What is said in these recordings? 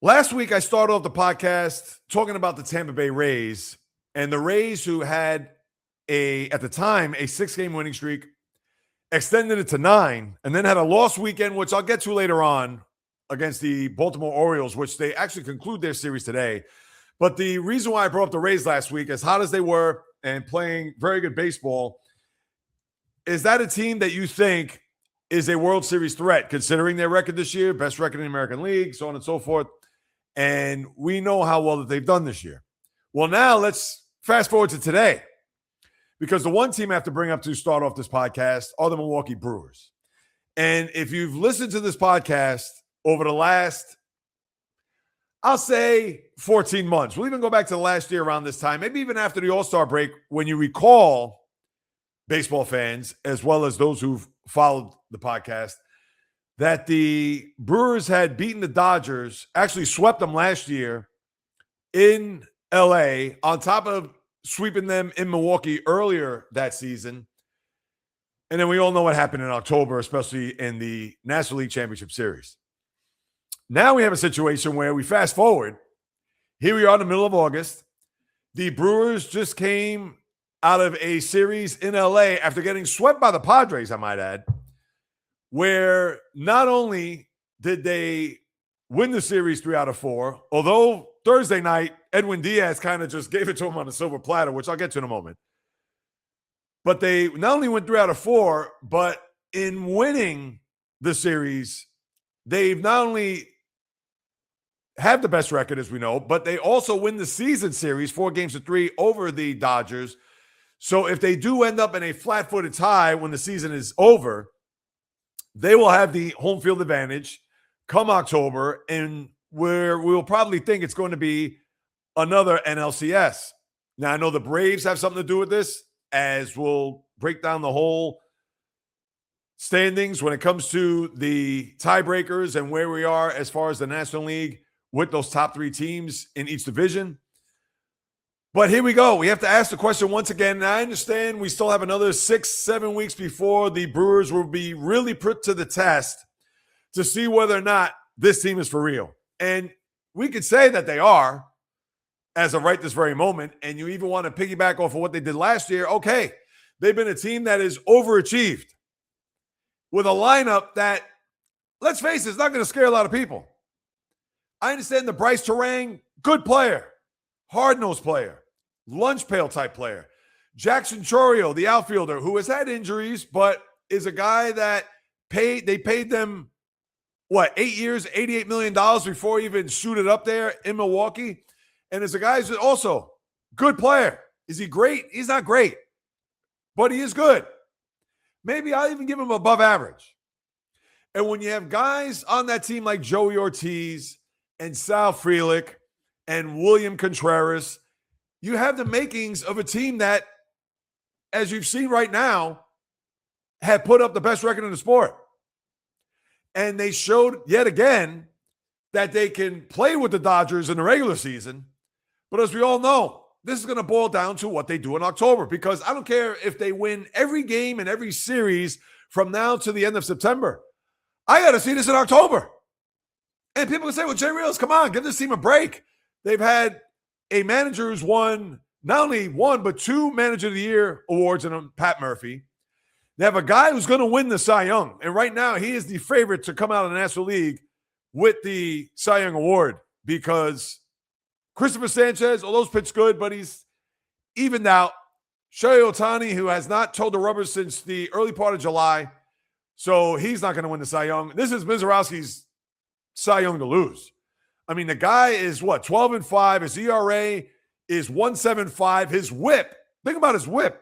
Last week, I started off the podcast talking about the Tampa Bay Rays and the Rays who had at the time, a 6-game winning streak, extended it to 9, and then had a loss weekend, which I'll get to later on, against the Baltimore Orioles, which they actually conclude their series today. But the reason why I brought up the Rays last week, as hot as they were and playing very good baseball, is that a team that you think is a World Series threat, considering their record this year, best record in the American League, so on and so forth? And we know how well that they've done this year. Well, now let's fast forward to today, because the one team I have to bring up to start off this podcast are the Milwaukee Brewers. And if you've listened to this podcast over the last, I'll say 14 months, we'll even go back to the last year around this time, maybe even after the All-Star break, when you recall, baseball fans, as well as those who've followed the podcast, that the Brewers had beaten the Dodgers, actually swept them last year in LA, on top of sweeping them in Milwaukee earlier that season. And then we all know what happened in October, especially in the National League Championship Series. Now we have a situation where we fast forward. Here we are in the middle of August. The Brewers just came out of a series in LA after getting swept by the Padres, I might add, where not only did they win the series 3 out of 4, although Thursday night, Edwin Diaz kind of just gave it to him on a silver platter, which I'll get to in a moment. But they not only went 3 out of 4, but in winning the series, they've not only have the best record, as we know, but they also win the season series 4-3 over the Dodgers. So if they do end up in a flat-footed tie when the season is over, they will have the home field advantage come October, and we'll probably think it's going to be another NLCS. Now, I know the Braves have something to do with this, as we'll break down the whole standings when it comes to the tiebreakers and where we are as far as the National League with those top 3 teams in each division. But here we go. We have to ask the question once again. And I understand we still have another 6-7 weeks before the Brewers will be really put to the test to see whether or not this team is for real. And we could say that they are as of right this very moment. And you even want to piggyback off of what they did last year. Okay, they've been a team that is overachieved with a lineup that, let's face it, is not going to scare a lot of people. I understand the Bryce Terang, good player, hard-nosed player, lunch pail type player. Jackson Chourio, the outfielder, who has had injuries, but is a guy that they paid them, 8 years, $88 million before he even suited up there in Milwaukee. And is a guy who's also good player. Is he great? He's not great, but he is good. Maybe I'll even give him above average. And when you have guys on that team like Joey Ortiz and Sal Frelick and William Contreras, you have the makings of a team that, as you've seen right now, have put up the best record in the sport. And they showed yet again that they can play with the Dodgers in the regular season. But as we all know, this is going to boil down to what they do in October, because I don't care if they win every game and every series from now to the end of September. I got to see this in October. And people can say, well, Jay Reels, come on, give this team a break. They've had a manager who's won not only one, but 2 Manager of the Year awards in Pat Murphy. They have a guy who's going to win the Cy Young. And right now, he is the favorite to come out of the National League with the Cy Young Award, because Christopher Sanchez, although he's pitched good, but he's evened out. Shohei Ohtani, who has not told the rubber since the early part of July, so he's not going to win the Cy Young. This is Mizorowski's Cy Young to lose. I mean, the guy is 12-5. His ERA is 1.75. His whip, think about his whip,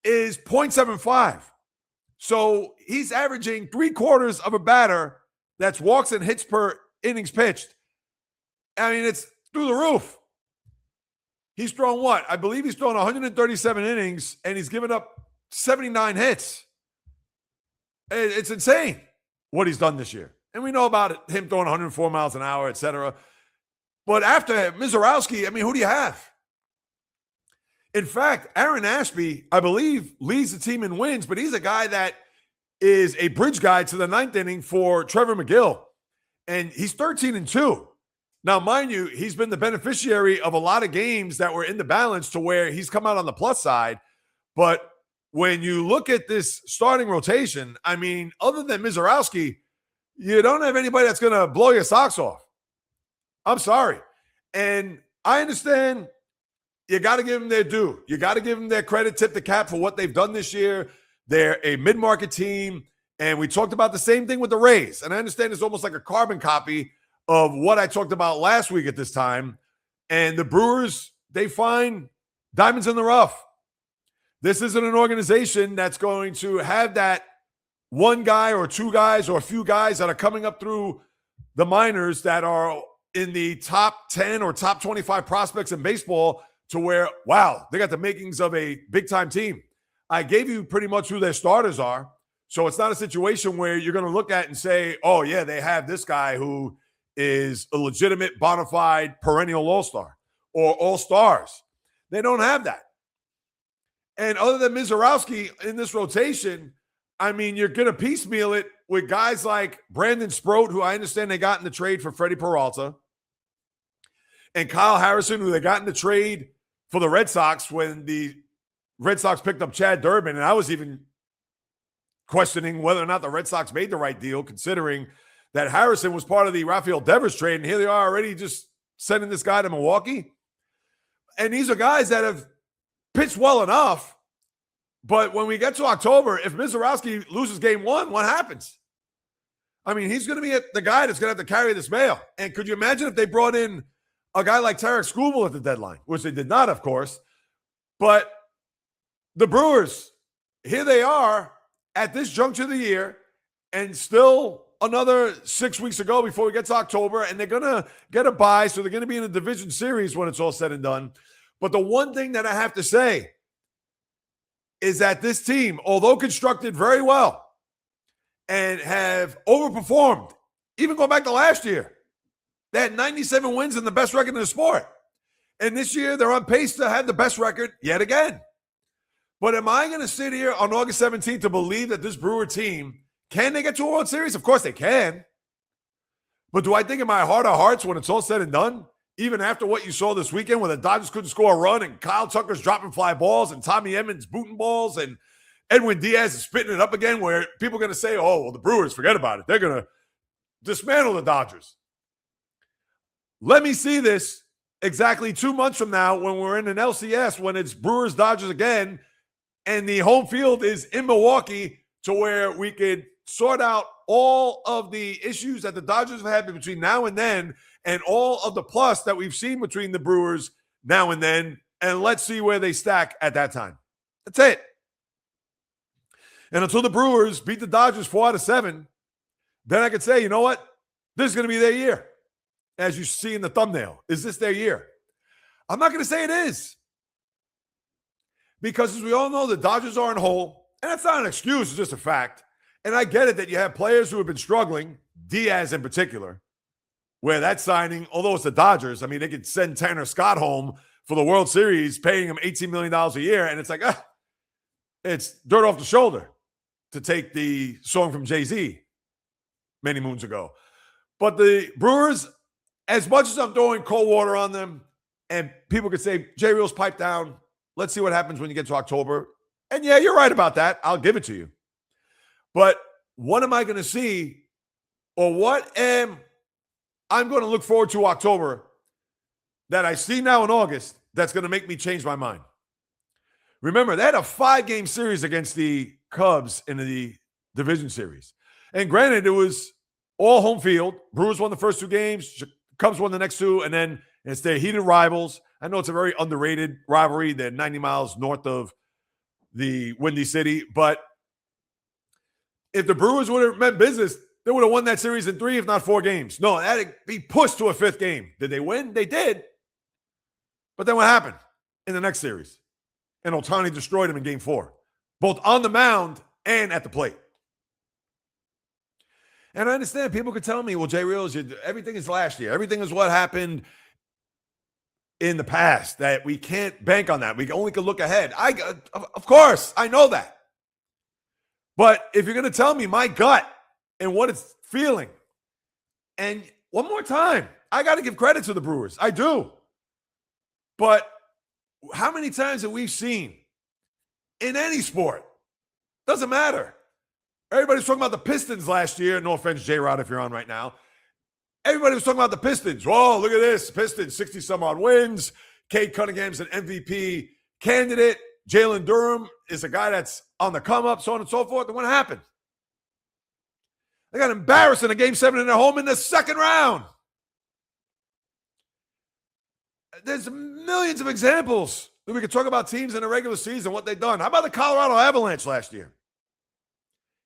is 0.75. So he's averaging 3/4 of a batter that's walks and hits per innings pitched. I mean, it's through the roof. He's thrown what? I believe he's thrown 137 innings, and he's given up 79 hits. It's insane what he's done this year. And we know about it, him throwing 104 miles an hour, et cetera. But after Mizorowski, I mean, who do you have? In fact, Aaron Ashby, I believe, leads the team in wins, but he's a guy that is a bridge guy to the 9th inning for Trevor McGill. And he's 13-2. Now, mind you, he's been the beneficiary of a lot of games that were in the balance to where he's come out on the plus side. But when you look at this starting rotation, I mean, other than Mizorowski, you don't have anybody that's going to blow your socks off. I'm sorry. And I understand you got to give them their due. You got to give them their credit, tip the cap for what they've done this year. They're a mid-market team. And we talked about the same thing with the Rays. And I understand it's almost like a carbon copy of what I talked about last week at this time. And the Brewers, they find diamonds in the rough. This isn't an organization that's going to have that one guy or two guys or a few guys that are coming up through the minors that are in the top 10 or top 25 prospects in baseball to where, wow, they got the makings of a big-time team. I gave you pretty much who their starters are. So it's not a situation where you're going to look at and say, oh, yeah, they have this guy who is a legitimate, bona fide, perennial all-star or all-stars. They don't have that. And other than Mizorowski in this rotation, I mean, you're going to piecemeal it with guys like Brandon Sproat, who I understand they got in the trade for Freddie Peralta, and Kyle Harrison, who they got in the trade for the Red Sox when the Red Sox picked up Chad Durbin. And I was even questioning whether or not the Red Sox made the right deal, considering that Harrison was part of the Rafael Devers trade, and here they are already just sending this guy to Milwaukee. And these are guys that have pitched well enough, but when we get to October, if Mizorowski loses game one, what happens? I mean, he's going to be the guy that's going to have to carry this mail. And could you imagine if they brought in a guy like Tarek Skubal at the deadline, which they did not, of course. But the Brewers, here they are at this juncture of the year, and still another 6 weeks ago before we get to October, and they're going to get a bye, so they're going to be in a division series when it's all said and done. But the one thing that I have to say is that this team, although constructed very well and have overperformed, even going back to last year, they had 97 wins and the best record in the sport. And this year, they're on pace to have the best record yet again. But am I going to sit here on August 17th to believe that this Brewer team, can they get to a World Series? Of course they can. But do I think in my heart of hearts, when it's all said and done, even after what you saw this weekend where the Dodgers couldn't score a run and Kyle Tucker's dropping fly balls and Tommy Edmonds booting balls and Edwin Diaz is spitting it up again, where people are going to say, oh, well, the Brewers, forget about it. They're going to dismantle the Dodgers. Let me see this exactly 2 months from now when we're in an LCS, when it's Brewers Dodgers again, and the home field is in Milwaukee, to where we could sort out all of the issues that the Dodgers have had between now and then, and all of the plus that we've seen between the Brewers now and then, and let's see where they stack at that time. That's it. And until the Brewers beat the Dodgers 4 out of 7, then I could say, you know what? This is going to be their year. As you see in the thumbnail, is this their year? I'm not going to say it is. Because as we all know, the Dodgers are in hole, and that's not an excuse, it's just a fact. And I get it that you have players who have been struggling, Diaz in particular, where that signing, although it's the Dodgers, I mean, they could send Tanner Scott home for the World Series, paying him $18 million a year, and it's like, it's dirt off the shoulder, to take the song from Jay-Z many moons ago. But the Brewers, as much as I'm throwing cold water on them, and people could say, Jay Reel's pipe down, let's see what happens when you get to October. And yeah, you're right about that. I'll give it to you. But what am I going to see, or what am I'm going to look forward to October that I see now in August that's going to make me change my mind? Remember, they had a 5-game series against the Cubs in the division series. And granted, it was all home field. Brewers won the first 2 games. Cubs won the next 2. And then it's their heated rivals. I know it's a very underrated rivalry. They're 90 miles north of the Windy City. But if the Brewers would have meant business, they would have won that series in 3, if not 4 games. No, that had to be pushed to a 5th game. Did they win? They did. But then what happened in the next series? And Ohtani destroyed him in game 4, both on the mound and at the plate. And I understand people could tell me, well, Jay Reels, everything is last year. Everything is what happened in the past, that we can't bank on that. We only can look ahead. Of course, I know that. But if you're going to tell me my gut and what it's feeling, and one more time, I got to give credit to the Brewers. I do. But how many times have we seen in any sport? Doesn't matter. Everybody's talking about the Pistons last year. No offense, J-Rod, if you're on right now. Everybody was talking about the Pistons. Oh, look at this. Pistons, 60-some-odd wins. Cade Cunningham's an MVP candidate. Jalen Durham is a guy that's on the come-up, so on and so forth. And what happened? They got embarrassed in a Game 7 in their home in the second round. There's millions of examples that we could talk about teams in the regular season, what they've done. How about the Colorado Avalanche last year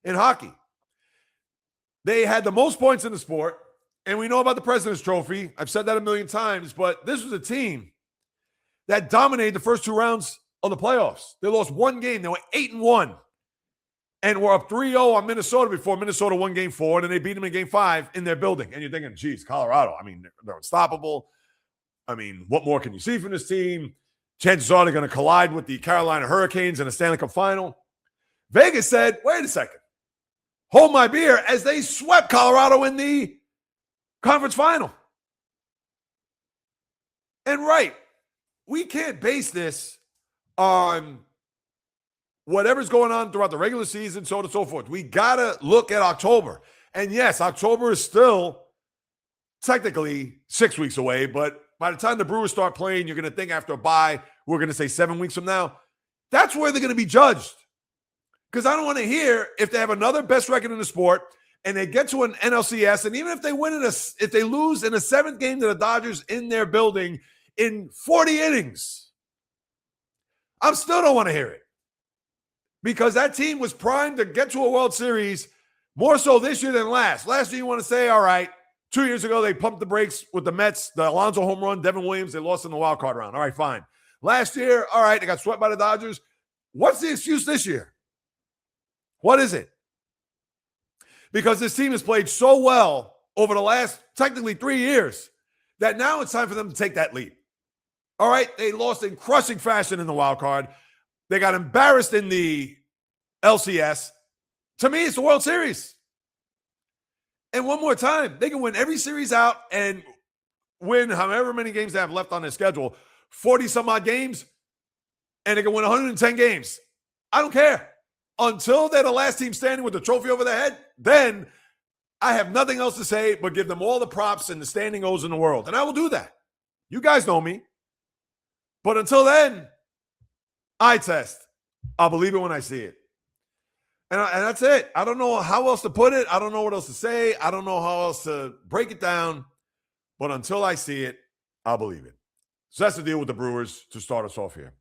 in hockey? They had the most points in the sport, and we know about the President's Trophy. I've said that a million times, but this was a team that dominated the first two rounds of the playoffs. They lost one game. They were 8-1 and were up 3-0 on Minnesota before Minnesota won Game 4, and then they beat them in Game 5 in their building. And you're thinking, geez, Colorado, I mean, they're unstoppable. I mean, what more can you see from this team? Chances are they're going to collide with the Carolina Hurricanes in the Stanley Cup final. Vegas said, wait a second. Hold my beer, as they swept Colorado in the conference final. And right, we can't base this on whatever's going on throughout the regular season, so on and so forth. We got to look at October. And yes, October is still technically 6 weeks away, but by the time the Brewers start playing, you're going to think after a bye, we're going to say 7 weeks from now. That's where they're going to be judged. Because I don't want to hear if they have another best record in the sport and they get to an NLCS, and even if they if they lose in a seventh game to the Dodgers in their building in 40 innings, I still don't want to hear it. Because that team was primed to get to a World Series more so this year than last. Last year, you want to say, all right, 2 years ago, they pumped the brakes with the Mets, the Alonso home run, Devin Williams, they lost in the wild card round. All right, fine. Last year, all right, they got swept by the Dodgers. What's the excuse this year? What is it? Because this team has played so well over the last technically 3 years that now it's time for them to take that leap. All right, they lost in crushing fashion in the wild card. They got embarrassed in the LCS. To me, it's the World Series. And one more time, they can win every series out and win however many games they have left on their schedule, 40-some-odd games, and they can win 110 games. I don't care. Until they're the last team standing with the trophy over their head, then I have nothing else to say but give them all the props and the standing O's in the world. And I will do that. You guys know me. But until then, eye test. I'll believe it when I see it. And that's it. I don't know how else to put it. I don't know what else to say. I don't know how else to break it down. But until I see it, I'll believe it. So that's the deal with the Brewers to start us off here.